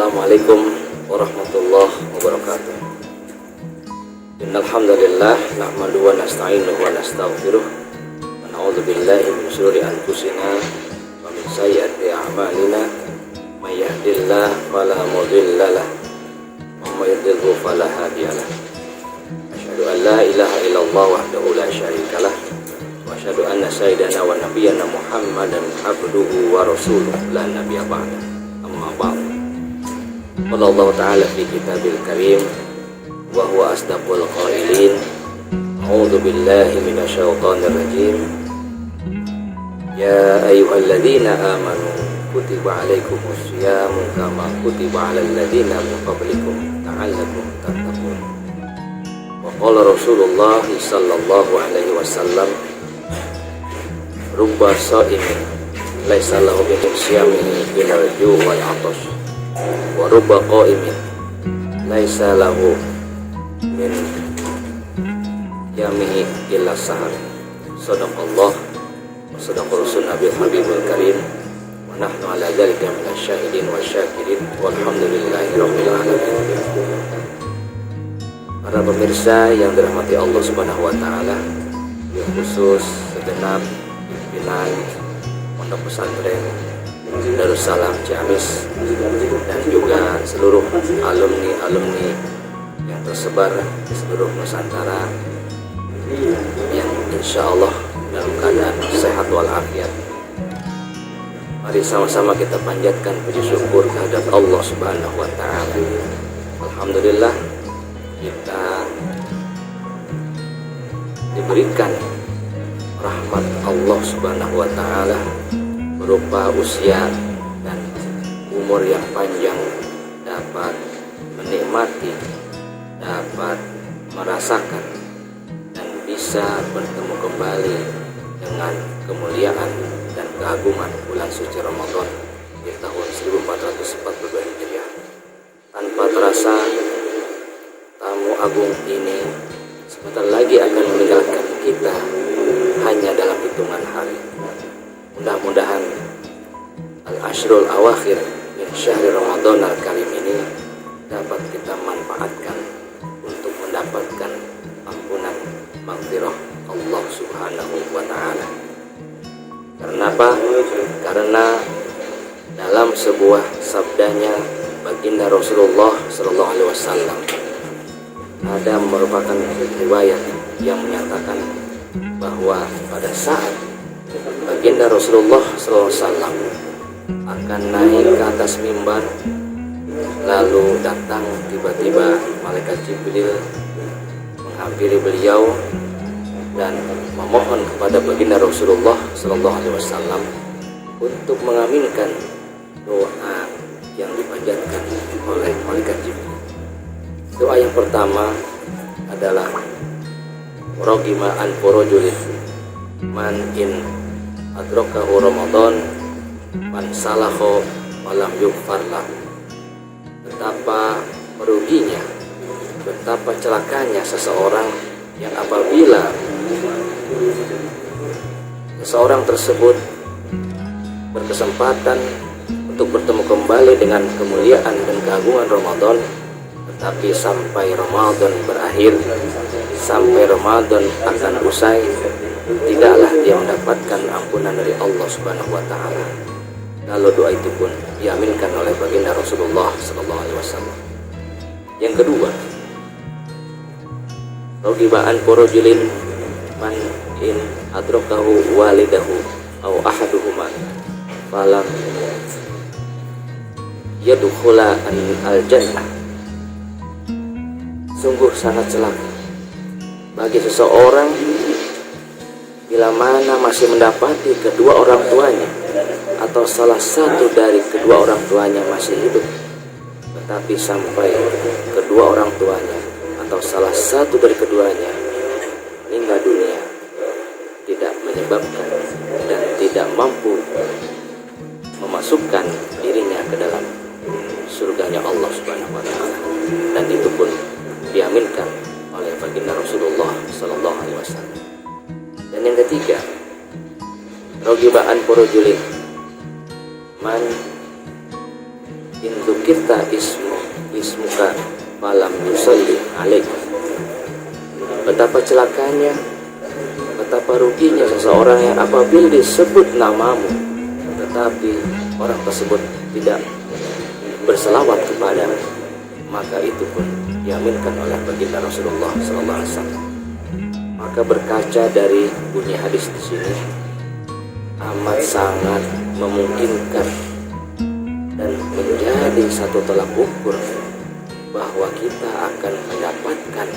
Assalamualaikum warahmatullahi wabarakatuh. Innal hamdalillah nahmaduhu wa nasta'inuhu wa nastaghfiruh wa na'udzu billahi min shururi anfusina wa min sayyiati a'malina may yahdihillahu fala mudilla lahu wa may yudlil fala hadiya lahu. Asyhadu an la ilaha illallah wahdahu la syarika lah wa asyhadu anna sayyidana wa nabiyyana Muhammadan abduhu wa rasuluhu la nabiyya ba'da. Amma ba'du. Qala Allah ta'ala fi kitabil karim wa huwa asdaqul qailin. A'udzu billahi minasyaitonir rajim. Ya ayyuhalladzina amanu kutiba alaikumus syiyamu kama kutiba alal ladzina min qablikum la'allakum tattaqun. Wa qala Rasulullah sallallahu alaihi wasallam, rubba sha'imin laisa lahu min siyamihi illa al-ju' wal 'atash wa rubba qa'imin laisa lahu min yamihi illa sahar. Sadaqallah wa sadaqa rasul nabi habibul karim wa nahnu ala dzalika minasyahidin wasyakirin walhamdulillahi rabbil alamin. Para pemirsa yang dirahmati Allah Subhanahu wa taala, yang khusus segenap pimpinan Pondok Pesantren Darussalam Ciamis dan juga seluruh alumni yang tersebar di seluruh Nusantara yang insya Allah dalam keadaan sehat walafiat. Mari sama-sama kita panjatkan puji syukur kehadirat Allah Subhanahu wa taala. Alhamdulillah, kita diberikan rahmat Allah Subhanahu wa taala berupa usia dan umur yang panjang, dapat menikmati, dapat merasakan dan bisa bertemu kembali dengan kemuliaan dan keagungan bulan suci Ramadan di tahun 1442 Hijriah. Tanpa terasa, tamu agung ini sebentar lagi akan meninggalkan kita hanya dalam hitungan hari. Mudah-mudahan al-ashrul awakhir min syahri Ramadan al-karim ini dapat kita manfaatkan untuk mendapatkan ampunan maghfirah Allah Subhanahu wa ta'ala. Karena apa? Karena dalam sebuah sabdanya baginda Rasulullah sallallahu alaihi wasallam ada merupakan riwayat yang menyatakan bahwa pada saat baginda Rasulullah SAW akan naik ke atas mimbar, lalu datang tiba-tiba malaikat Jibril menghampiri beliau dan memohon kepada baginda Rasulullah SAW untuk mengaminkan doa yang dipanjatkan oleh malaikat Jibril. Doa yang pertama adalah rogima an porojulin man in adrakahu Ramadan man salaho walam yughfar lahu. Betapa meruginya, betapa celakanya seseorang yang apabila seseorang tersebut berkesempatan untuk bertemu kembali dengan kemuliaan dan keagungan Ramadan, tetapi sampai Ramadan berakhir, sampai Ramadan akan usai, tidaklah dia mendapatkan ampunan dari Allah Subhanahu wa taala. Lalu doa itu pun diaminkan oleh baginda Rasulullah sallallahu alaihi wasallam. Yang kedua, rogibaan porojulin man in adrakahu walidahu aw ahaduhuma falam yadkhula al-jannah. Sungguh sangat celaka bagi seseorang bila mana masih mendapati kedua orang tuanya atau salah satu dari kedua orang tuanya masih hidup, tetapi sampai kedua orang tuanya atau salah satu dari keduanya meninggal dunia, tidak menyebabkan dan tidak mampu memasukkan dirinya ke dalam surganya Allah Subhanahu wa taala, dan itu pun diaminkan oleh baginda Rasulullah sallallahu alaihi wasallam. Dan yang ketiga, rogibaan porojulin man Indu kita ismuka malam yusalli alaika. Betapa celakanya, betapa ruginya seseorang yang apabila disebut namamu tetapi orang tersebut tidak berselawat kepada, maka itu pun diaminkan oleh baginda Rasulullah SAW. Maka berkaca dari bunyi hadis di sini, amat sangat memungkinkan dan menjadi satu tolak ukur bahwa kita akan mendapatkan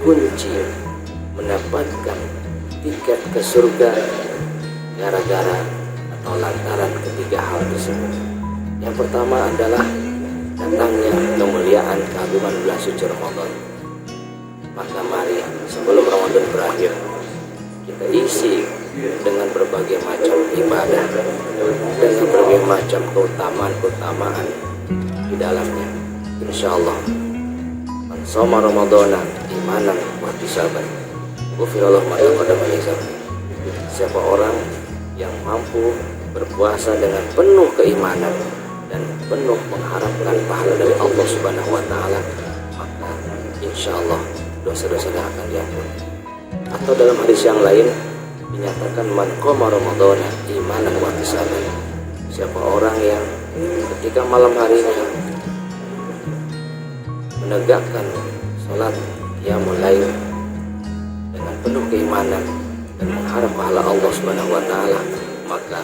kunci, mendapatkan tiket ke surga gara-gara atau lantaran ketiga hal tersebut. Yang pertama adalah datangnya kemuliaan keagungan bulan suci Ramadan. Maka mari sebelum Ramadan berakhir, kita isi dengan berbagai macam ibadah, dengan berbagai macam keutamaan di dalamnya. Insyaallah, man shoma Ramadana imanan wa ihtisaban, ghufira lahu ma taqaddama min dzambi. Siapa orang yang mampu berpuasa dengan penuh keimanan dan penuh mengharapkan pahala dari Allah Subhanahu wa taala, maka insyaallah dosa-dosanya akan diampuni. Atau dalam hadis yang lain dinyatakan man qama ramadhana imanan wa ihtisaban. Siapa orang yang ketika malam harinya menegakkan salat qiyamul lail dengan penuh keimanan dan mengharap pahala Allah Subhanahu wa taala, maka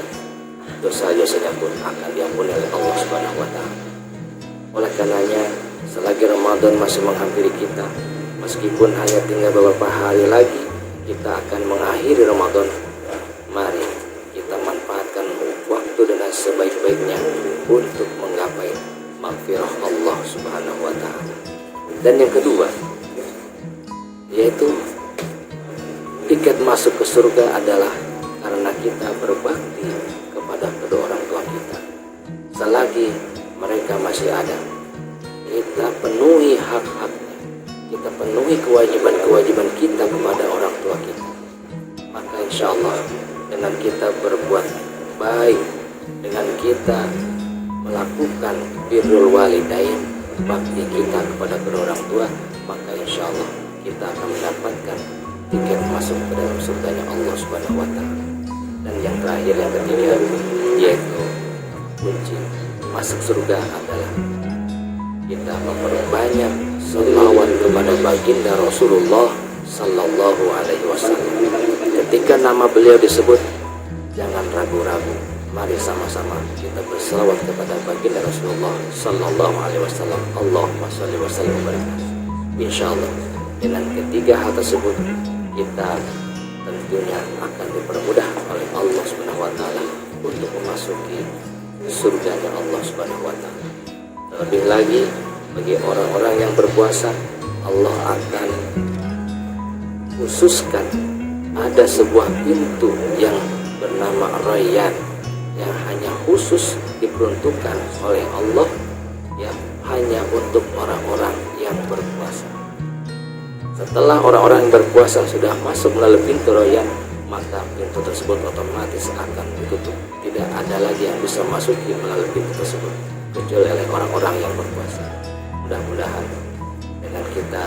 dosa-dosanya pun akan diampuni oleh Allah Subhanahu wa taala. Oleh karenanya, selagi Ramadan masih menghampiri kita, meskipun hanya tinggal beberapa hari lagi kita akan mengakhiri Ramadan, mari kita manfaatkan waktu dengan sebaik-baiknya untuk menggapai maghfirah Allah Subhanahu wa taala. Dan yang kedua, yaitu tiket masuk ke surga adalah karena kita berbakti kepada kedua orang tua kita. Selagi mereka masih ada, kita penuhi hak-haknya, kita penuhi kewajiban-kewajiban kita kepada orang tua kita. Maka insya Allah dengan kita berbuat baik, dengan kita melakukan birrul walidain, bakti kita kepada kedua orang tua, maka insya Allah kita akan mendapatkan tiket masuk ke dalam surganya Allah Subhanahu wa taala. Dan yang terakhir, yang ketiga, yaitu kunci masuk surga adalah kita memperbanyak selawat kepada baginda Rasulullah Sallallahu Alaihi Wasallam. Ketika nama beliau disebut, jangan ragu-ragu. Mari sama-sama kita berselawat kepada baginda Rasulullah Sallallahu Alaihi Wasallam. Allahumma shalli wa sallim wa barik. Insyaallah dengan ketiga hal tersebut kita tentunya akan dipermudah oleh Allah Subhanahu wa taala untuk memasuki surganya Allah Subhanahu wa taala. Terlebih lagi bagi orang-orang yang berpuasa, Allah akan khususkan ada sebuah pintu yang bernama Rayyan yang hanya khusus diperuntukkan oleh Allah, ya, hanya untuk orang-orang yang berpuasa. Setelah orang-orang yang berpuasa sudah masuk melalui pintu Rayyan, maka pintu tersebut otomatis akan ditutup. Tidak ada lagi yang bisa masuk melalui pintu tersebut kecuali oleh orang-orang yang berpuasa. Mudah-mudahan dengan kita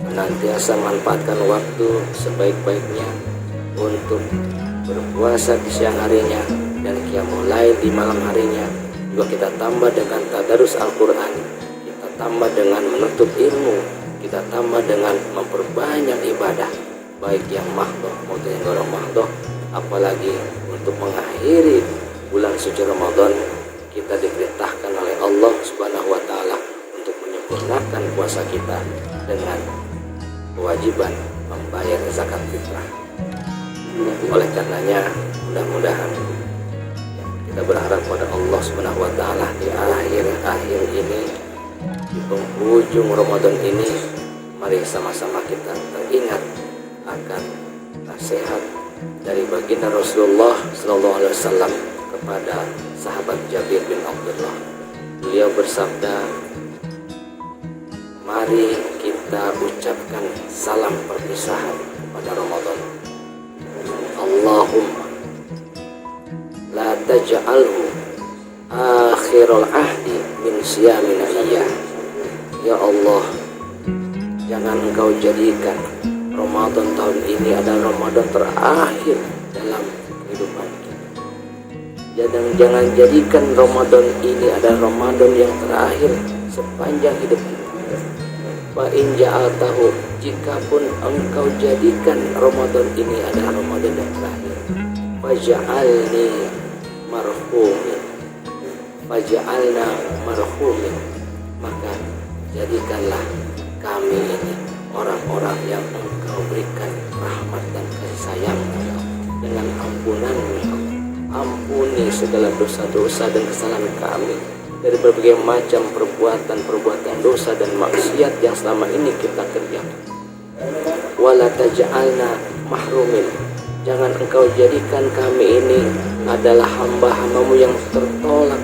senantiasa manfaatkan waktu sebaik-baiknya untuk berpuasa di siang harinya dan qiyamul lail di malam harinya. Juga kita tambah dengan tadarus Al-Quran, kita tambah dengan menuntut ilmu, kita tambah dengan memperbanyak ibadah, baik yang mahdhah maupun yang ghair mahdhah. Apalagi untuk mengakhiri bulan suci Ramadan, kita diperintahkan oleh Allah Subhanahu wa taala untuk menyempurnakan puasa kita dengan kewajiban membayar zakat fitrah. Oleh karenanya, mudah-mudahan kita berharap pada Allah Subhanahu wa taala di akhir ini, di penghujung Ramadan ini, mari sama-sama kita teringat akan nasihat dari baginda Rasulullah sallallahu alaihi wasallam kepada sahabat Jabir bin Abdullah. Beliau bersabda, mari kita ucapkan salam perpisahan pada Ramadan. Allahumma la taj'alhu akhirul ahdi min siyamin iya. Ya Allah, jangan Engkau jadikan Ramadan tahun ini adalah Ramadan terakhir dalam kehidupan kita. Jangan jadikan Ramadan ini adalah Ramadan yang terakhir sepanjang hidup kita. Fa in ja'altahu, jikapun Engkau jadikan Ramadan ini adalah Ramadan yang terakhir, faj'alni marhumin, faj'alna marhumin, maka jadikanlah kami ini orang-orang yang Engkau berikan rahmat dan kasih sayang dengan ampunan-Mu. Ampuni segala dosa-dosa dan kesalahan kami dari berbagai macam perbuatan dosa dan maksiat yang selama ini kita kerjakan. Wala taj'alna mahrumin, jangan Engkau jadikan kami ini adalah hamba-hamba-Mu yang tertolak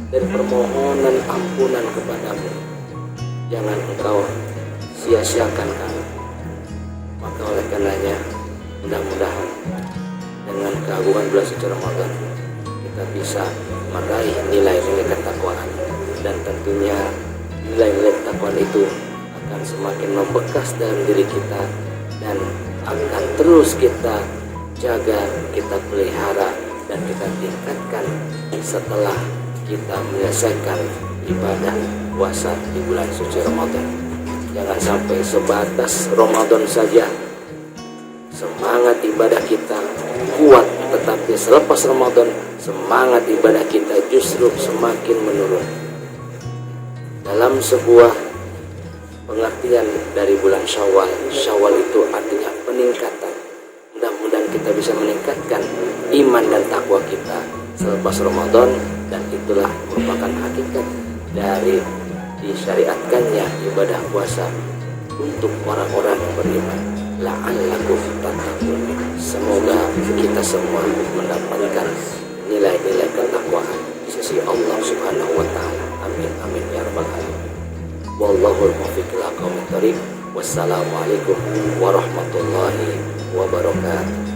dari permohonan ampunan kepada-Mu. Jangan Engkau sia-siakan kami. Maka oleh karenanya, mudah-mudahan dengan keagungan bulan suci Ramadan kita bisa meraih nilai-nilai ketakwaan, dan tentunya nilai-nilai ketakwaan itu akan semakin membekas dalam diri kita dan akan terus kita jaga, kita pelihara, dan kita tingkatkan setelah kita menyelesaikan ibadah puasa di bulan suci Ramadan. Jangan sampai sebatas Ramadan saja semangat ibadah kita kuat, tetapi selepas Ramadan semangat ibadah kita justru semakin menurun. Dalam sebuah pengertian dari bulan Syawal, Syawal itu artinya peningkatan. Mudah-mudahan kita bisa meningkatkan iman dan takwa kita selepas Ramadan, dan itulah merupakan hakikat dari disyariatkannya ibadah puasa untuk orang-orang yang beriman. La'allakum tattaqun. Semoga kita semua mendapatkan nilai-nilai ketakwaan di sisi Allah Subhanahu wa taala. Amin amin ya rabbal alamin. Wallahul muwaffiq ila aqwamit thoriq. Wassalamualaikum warahmatullahi wabarakatuh.